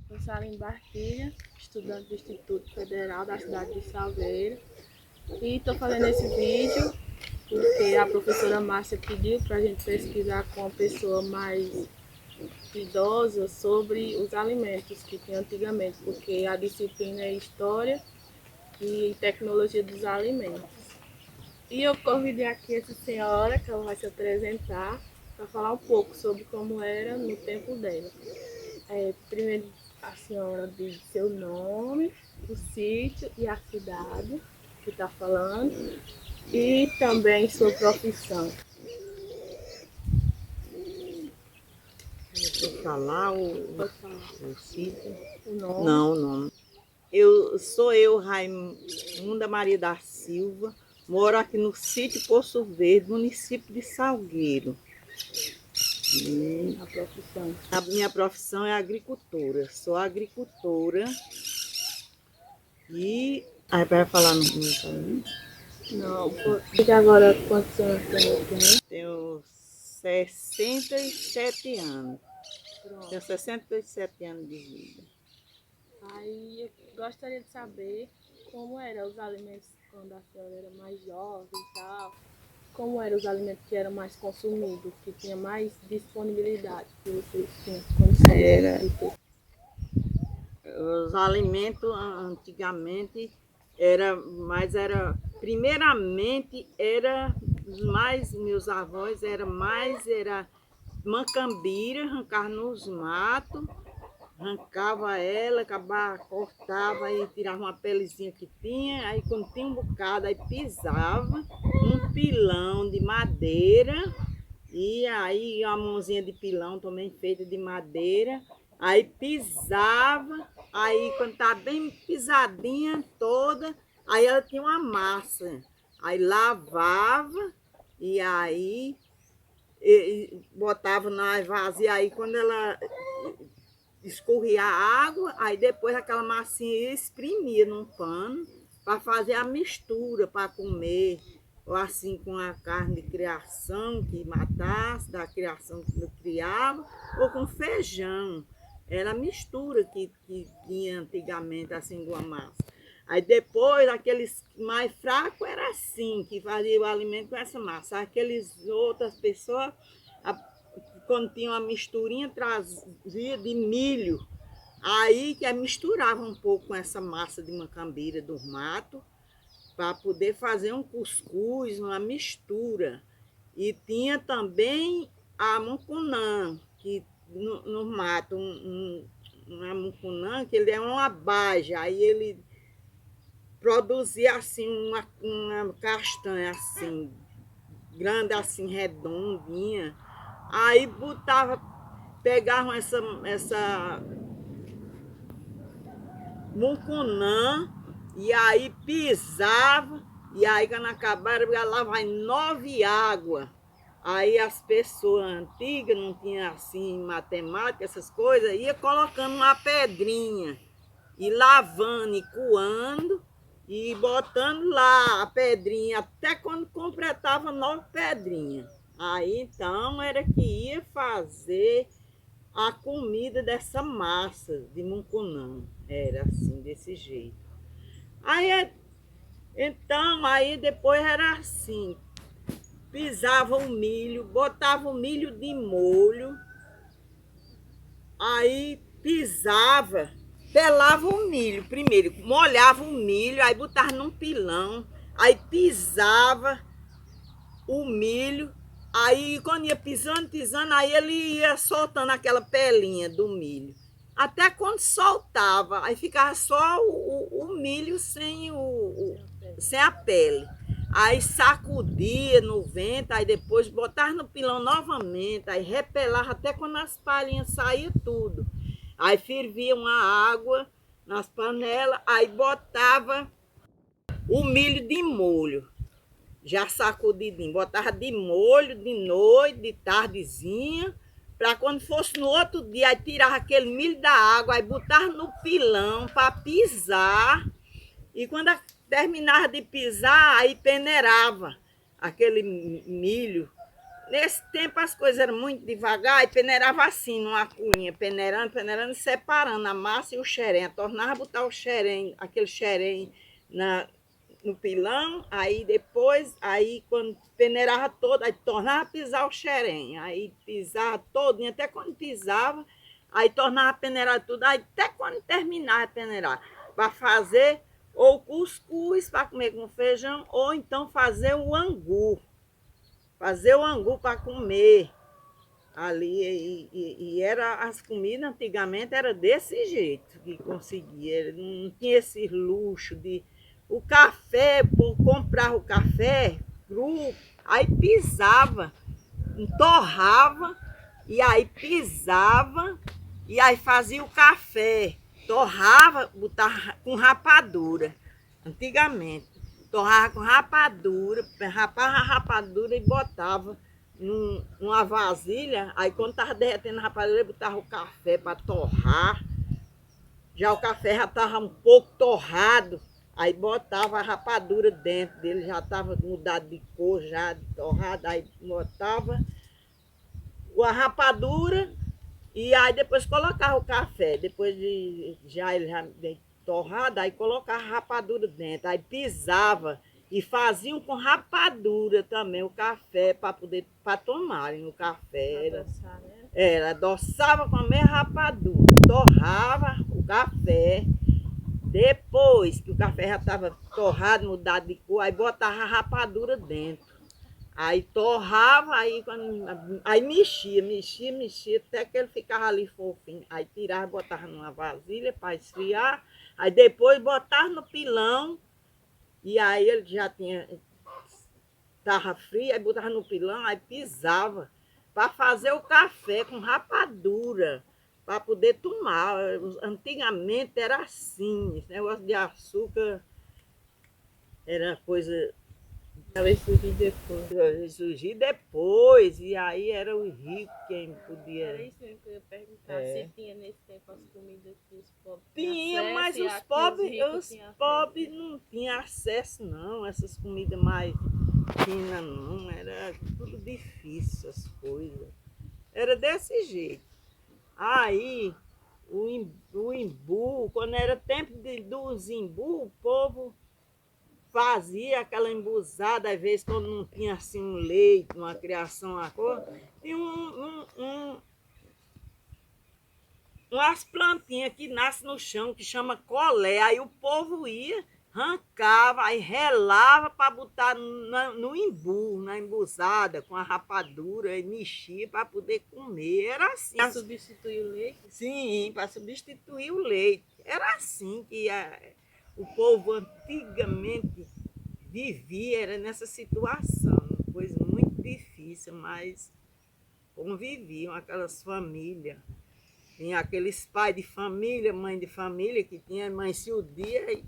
Eu sou Aline Barquilha, estudante do Instituto Federal da cidade de Salgueiro. E estou fazendo esse vídeo porque a professora Márcia pediu para a gente pesquisar com uma pessoa mais idosa sobre os alimentos que tinha antigamente, porque a disciplina é História e Tecnologia dos Alimentos. E eu convidei aqui essa senhora, que ela vai se apresentar, para falar um pouco sobre como era no tempo dela. Primeiro, a senhora diz seu nome, o sítio e a cidade que está falando, e também sua profissão. Vou falar Pode falar o sítio? o nome. Não, não. Eu, Raimunda Maria da Silva, moro aqui no sítio Poço Verde, município de Salgueiro. A profissão. A minha profissão é agricultora. Sou agricultora e... Aí vai falar no também? Não, porque agora quantos anos tem? Tenho 67 anos. Pronto. Tenho 67 anos de vida. Aí eu gostaria de saber como eram os alimentos quando a senhora era mais jovem e tal. Como eram os alimentos que eram mais consumidos, que tinha mais disponibilidade, que vocês tinham condições de ter. Os alimentos antigamente primeiramente era meus avós era macambira, arrancar nos matos, arrancava ela, acabava, cortava e tirava uma pelezinha que tinha, aí quando tinha um bocado, aí pisava um pilão de madeira, e aí uma mãozinha de pilão também feita de madeira, aí pisava, aí quando estava bem pisadinha toda, aí ela tinha uma massa, aí lavava e aí botava na vazia, aí quando ela escorria a água, aí depois aquela massinha espremia num pano para fazer a mistura para comer, ou assim com a carne de criação que matasse, da criação que criava, ou com feijão. Era a mistura que tinha antigamente, assim, de uma massa. Aí depois, aqueles mais fracos, era assim, que fazia o alimento com essa massa. Aqueles outras pessoas, quando tinha uma misturinha, trazia de milho. Aí que misturava um pouco com essa massa de macambira do mato, para poder fazer um cuscuz, uma mistura. E tinha também a mucunã, que no mato, uma mucunã, que ele é uma abaja, aí ele produzia assim uma castanha assim, grande assim, redondinha. Aí pegavam essa mucunã e aí pisava, e aí quando acabaram, lá vai 9 águas. Aí as pessoas antigas, não tinham assim matemática, essas coisas, ia colocando uma pedrinha, e lavando e coando, e botando lá a pedrinha, até quando completava 9 pedrinhas. Aí então era que ia fazer a comida dessa massa de mucunã. Era assim, desse jeito. Aí, então, aí depois era assim, pisava o milho, botava o milho de molho, aí pisava, pelava o milho primeiro, molhava o milho, aí botava num pilão, aí pisava o milho, aí quando ia pisando, aí ele ia soltando aquela pelinha do milho. Até quando soltava, aí ficava só o milho sem a pele. Aí sacudia no vento, aí depois botava no pilão novamente, aí repelava até quando as palhinhas saíam tudo. Aí fervia uma água nas panelas, aí botava o milho de molho, já sacudidinho, botava de molho de noite, de tardezinha, para quando fosse no outro dia, aí tirava aquele milho da água, aí botava no pilão para pisar, e quando terminava de pisar, aí peneirava aquele milho Nesse tempo as coisas eram muito devagar e peneirava assim, numa cunha, peneirando, separando a massa e o xerém. Tornava a botar o xerém, aquele xerém no pilão, aí depois, aí quando peneirava todo, aí tornava a pisar o xerém. Aí pisava todinho, até quando pisava, aí tornava a peneirar tudo, aí até quando terminava a peneirar. Para fazer ou cuscuz para comer com feijão, ou então fazer o angu. Fazer o angu para comer ali. E era as comidas antigamente era desse jeito que conseguia. Não tinha esse luxo de. O café, por comprar o café cru, aí pisava, torrava, e aí pisava, e aí fazia o café. Torrava, botava com rapadura, antigamente. Torrava com rapadura, rapava a rapadura e botava numa vasilha. Aí quando estava derretendo a rapadura, botava o café para torrar. Já o café já estava um pouco torrado. Aí botava a rapadura dentro dele, já estava mudado de cor, já torrado. Aí botava a rapadura e aí depois colocava o café. Depois de já ele já torrado, aí colocava a rapadura dentro. Aí pisava e faziam com rapadura também o café para tomarem o café. Adoçar, né? Adoçava com a mesma rapadura, torrava o café. Depois que o café já estava torrado, mudado de cor, aí botava a rapadura dentro. Aí torrava, aí mexia, até que ele ficava ali fofinho. Aí tirava, botava numa vasilha para esfriar. Aí depois botava no pilão, e aí ele já estava frio, aí botava no pilão, aí pisava para fazer o café com rapadura, para poder tomar. Antigamente era assim, esse negócio de açúcar era coisa. Ela surgir depois. Surgir depois, e aí era o rico quem Era podia. isso mesmo que eu ia perguntar. Se tinha nesse tempo as comidas que os pobres Tinha, tinham mas acesso e os a que pobres, ricos tinham acesso. não tinham acesso, não. Essas comidas mais finas, não. Era tudo difícil, as coisas. Era desse jeito. Aí, o imbu, quando era tempo dos imbu, o povo fazia aquela embusada, às vezes quando não tinha assim um leite, uma criação, uma coisa, tinha umas plantinhas que nascem no chão, que chama colé. Aí o povo ia, arrancava, aí relava para botar no imbu, na embusada, com a rapadura, e mexia para poder comer. Era assim. E substituir o leite? Sim, para substituir o leite. Era assim que o povo antigamente vivia, era nessa situação, coisa muito difícil, mas conviviam aquelas famílias. Tinha aqueles pais de família, mãe de família, que tinha amanhecia o dia e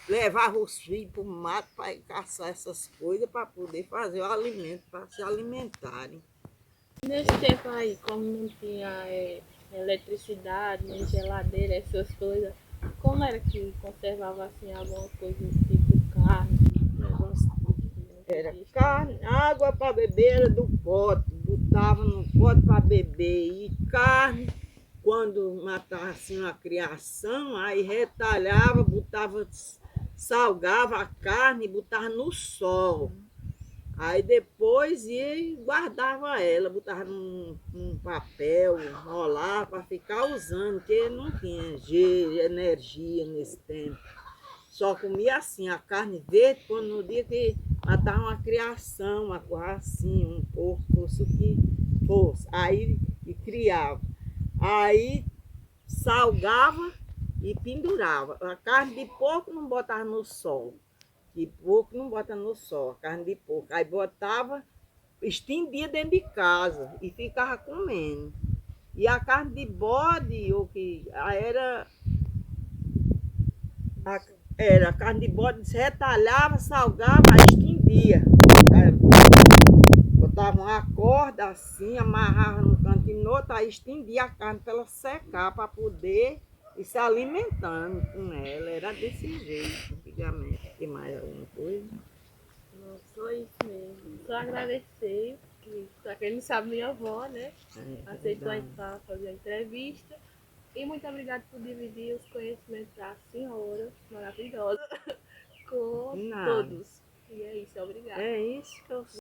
levava os filhos para o mato para caçar essas coisas para poder fazer o alimento, para se alimentarem. Nesse tempo aí, como não tinha eletricidade, nem geladeira, essas coisas, como era que conservava assim alguma coisa tipo carne, negócio Era carne, água para beber era do pote, botava no pote para beber. E carne, quando matava assim uma criação, aí retalhava, botava, salgava a carne e botava no sol. Aí depois ia e guardava ela, botava num papel, enrolava para ficar usando, porque não tinha energia nesse tempo. Só comia assim, a carne verde, quando no dia que matava uma criação, uma coisa assim, um porco, fosse o que fosse. Aí e criava. Aí salgava e pendurava. A carne de porco não botava no sol. De porco não bota no sol, a carne de porco. Aí botava, estendia dentro de casa e ficava comendo. E a carne de bode, ou que era a carne de bode, se retalhava, salgava, aí estendia. Aí botava uma corda assim, amarrava no canto e no outro, aí estendia a carne para ela secar, para poder ir se alimentando com ela. Era desse jeito, antigamente. Tem mais alguma coisa? não só isso mesmo. Só agradecer E, pra quem não sabe, minha avó, né? É Aceitou verdade. para fazer a entrevista. E muito obrigada por dividir os conhecimentos da senhora maravilhosa com De nada. todos. E é isso, obrigada. É isso que eu